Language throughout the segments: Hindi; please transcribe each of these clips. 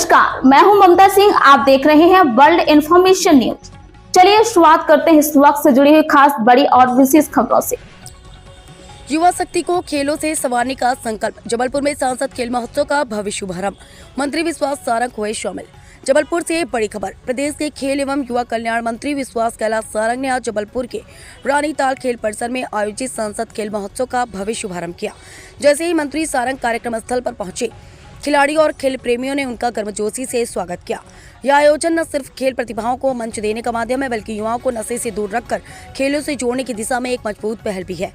नमस्कार, मैं हूं ममता सिंह। आप देख रहे हैं वर्ल्ड इंफॉर्मेशन न्यूज। चलिए शुरुआत करते हैं इस वक्त से जुड़ी हुई खास, बड़ी और विशेष खबरों से। युवा शक्ति को खेलों से संवारने का संकल्प। जबलपुर में सांसद खेल महोत्सव का भव्य शुभारंभ। मंत्री विश्वास सारंग हुए शामिल। जबलपुर से बड़ी खबर। प्रदेश के खेल एवं युवा कल्याण मंत्री विश्वास कैलाश सारंग ने आज जबलपुर के रानीताल खेल परिसर में आयोजित सांसद खेल महोत्सव का भव्य शुभारंभ किया। जैसे ही मंत्री सारंग कार्यक्रम स्थल पर पहुंचे, खिलाड़ियों और खेल प्रेमियों ने उनका गर्मजोशी से स्वागत किया। यह आयोजन न सिर्फ खेल प्रतिभाओं को मंच देने का माध्यम है, बल्कि युवाओं को नशे से दूर रखकर खेलों से जोड़ने की दिशा में एक मजबूत पहल भी है।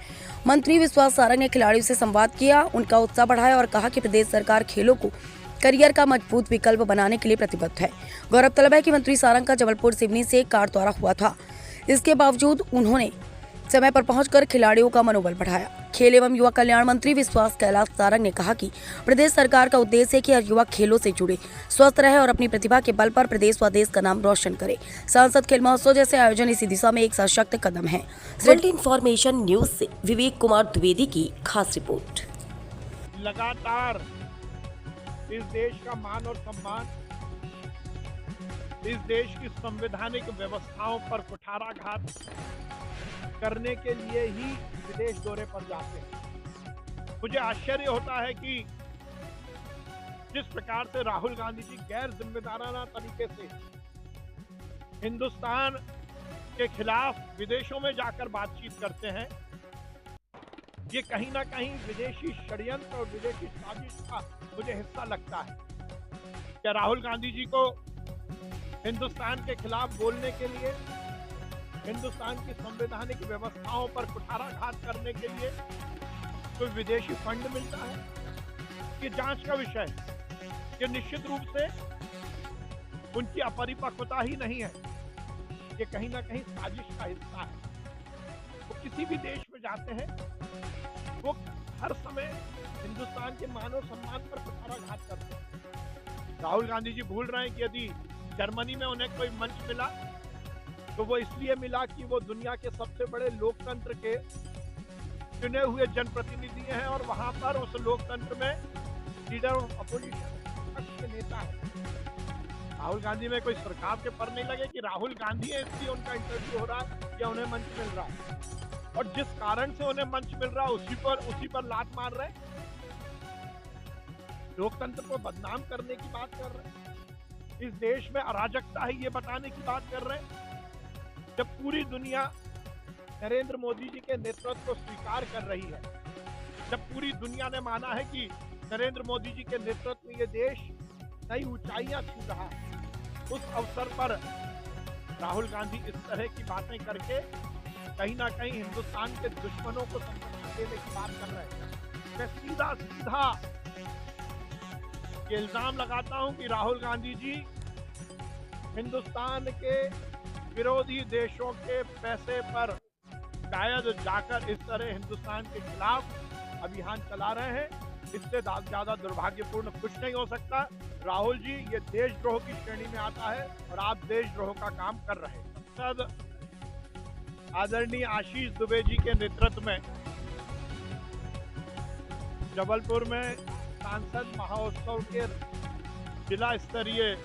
मंत्री विश्वास सारंग ने खिलाड़ियों से संवाद किया, उनका उत्साह बढ़ाया और कहा कि प्रदेश सरकार खेलों को करियर का मजबूत विकल्प बनाने के लिए प्रतिबद्ध है। गौरतलब है कि मंत्री सारंग का जबलपुर सिवनी से कार दौरा हुआ था। इसके बावजूद उन्होंने समय पर पहुंचकर खिलाड़ियों का मनोबल बढ़ाया। खेल एवं युवा कल्याण मंत्री विश्वास कैलाश सारंग ने कहा कि प्रदेश सरकार का उद्देश्य है कि हर युवा खेलों से जुड़े, स्वस्थ रहे और अपनी प्रतिभा के बल पर प्रदेश व देश का नाम रोशन करे। सांसद खेल महोत्सव जैसे आयोजन इसी दिशा में एक सशक्त कदम है। वर्ल्ड इंफॉर्मेशन न्यूज से विवेक कुमार द्विवेदी की खास रिपोर्ट। लगातार इस देश का मान और सम्मान, इस देश की संवैधानिक व्यवस्थाओं पर कुठाराघात करने के लिए ही विदेश दौरे पर जाते हैं। मुझे आश्चर्य होता है कि जिस प्रकार से राहुल गांधी जी गैर जिम्मेदाराना तरीके से हिंदुस्तान के खिलाफ विदेशों में जाकर बातचीत करते हैं, ये कहीं ना कहीं विदेशी षड्यंत्र और विदेशी साजिश का मुझे हिस्सा लगता है। क्या राहुल गांधी जी को हिंदुस्तान के खिलाफ बोलने के लिए, हिंदुस्तान की संवैधानिक व्यवस्थाओं पर कुठाराघात करने के लिए कोई विदेशी फंड मिलता है? ये जांच का विषय है। ये निश्चित रूप से उनकी अपरिपक्वता ही नहीं है, ये कहीं ना कहीं साजिश का हिस्सा है। वो किसी भी देश में जाते हैं, वो हर समय हिंदुस्तान के मान और सम्मान पर कुठाराघात करते हैं। राहुल गांधी जी भूल रहे हैं कि यदि जर्मनी में उन्हें कोई मंच मिला तो वो इसलिए मिला कि वो दुनिया के सबसे बड़े लोकतंत्र के चुने हुए जनप्रतिनिधि हैं और वहां पर उस लोकतंत्र में लीडर ऑफ अपोजिशन पक्ष के नेता है। राहुल गांधी में कोई सरकार के पर नहीं लगे कि राहुल गांधी है इसलिए उनका इंटरव्यू हो रहा है या उन्हें मंच मिल रहा है, और जिस कारण से उन्हें मंच मिल रहा है उसी पर लात मार रहे, लोकतंत्र को बदनाम करने की बात कर रहे हैं। इस देश में अराजकता है ये बताने की बात कर रहे हैं। जब पूरी दुनिया नरेंद्र मोदी जी के नेतृत्व को स्वीकार कर रही है, जब पूरी दुनिया ने माना है कि नरेंद्र मोदी जी के नेतृत्व में ये देश नई ऊंचाइयां छू रहा है, उस अवसर पर राहुल गांधी इस तरह की बातें करके कहीं ना कहीं हिंदुस्तान के दुश्मनों को संरक्षण देने की बात कर रहे हैं। मैं सीधा ये इल्जाम लगाता हूं कि राहुल गांधी जी हिंदुस्तान के विरोधी देशों के पैसे पर शायद जाकर इस तरह हिंदुस्तान के खिलाफ अभियान चला रहे हैं। इससे ज्यादा दुर्भाग्यपूर्ण कुछ नहीं हो सकता। राहुल जी, ये देशद्रोह की श्रेणी में आता है और आप देशद्रोह का काम कर रहे हैं। सांसद आदरणीय आशीष दुबे जी के नेतृत्व में जबलपुर में सांसद महोत्सव के जिला स्तरीय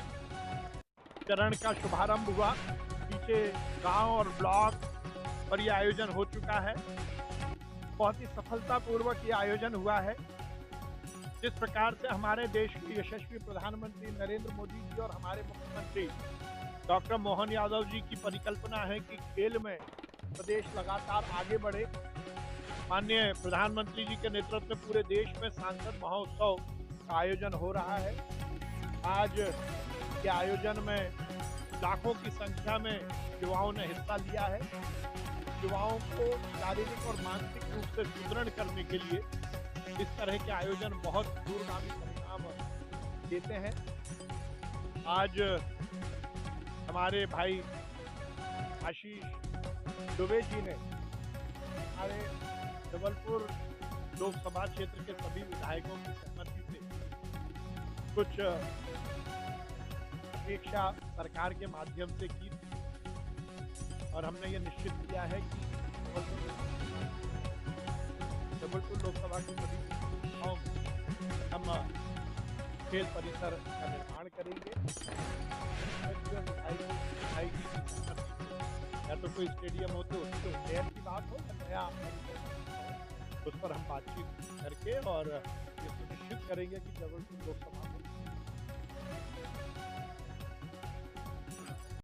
चरण का शुभारंभ हुआ। पीछे गांव और ब्लॉक पर यह आयोजन हो चुका है। बहुत ही सफलतापूर्वक ये आयोजन हुआ है। जिस प्रकार से हमारे देश के यशस्वी प्रधानमंत्री नरेंद्र मोदी जी और हमारे मुख्यमंत्री डॉक्टर मोहन यादव जी की परिकल्पना है कि खेल में प्रदेश लगातार आगे बढ़े। माननीय प्रधानमंत्री जी के नेतृत्व में पूरे देश में सांसद महोत्सव का आयोजन हो रहा है। आज के आयोजन में लाखों की संख्या में युवाओं ने हिस्सा लिया है। युवाओं को शारीरिक और मानसिक रूप से सुदृढ़ करने के लिए इस तरह के आयोजन बहुत दूरगामी परिणाम देते हैं। आज हमारे भाई आशीष दुबे जी ने हमारे जबलपुर लोकसभा क्षेत्र के सभी विधायकों की सहमति से कुछ अपेक्षा सरकार के माध्यम से की और हमने ये निश्चित किया है कि जबलपुर लोकसभा की सभी हम खेल परिसर का निर्माण करेंगे। या तो कोई स्टेडियम हो तो उसको प्लेयर की बात हो या नया उस पर हम बातचीत करके और ये सुनिश्चित करेंगे कि जबलपुर लोकसभा में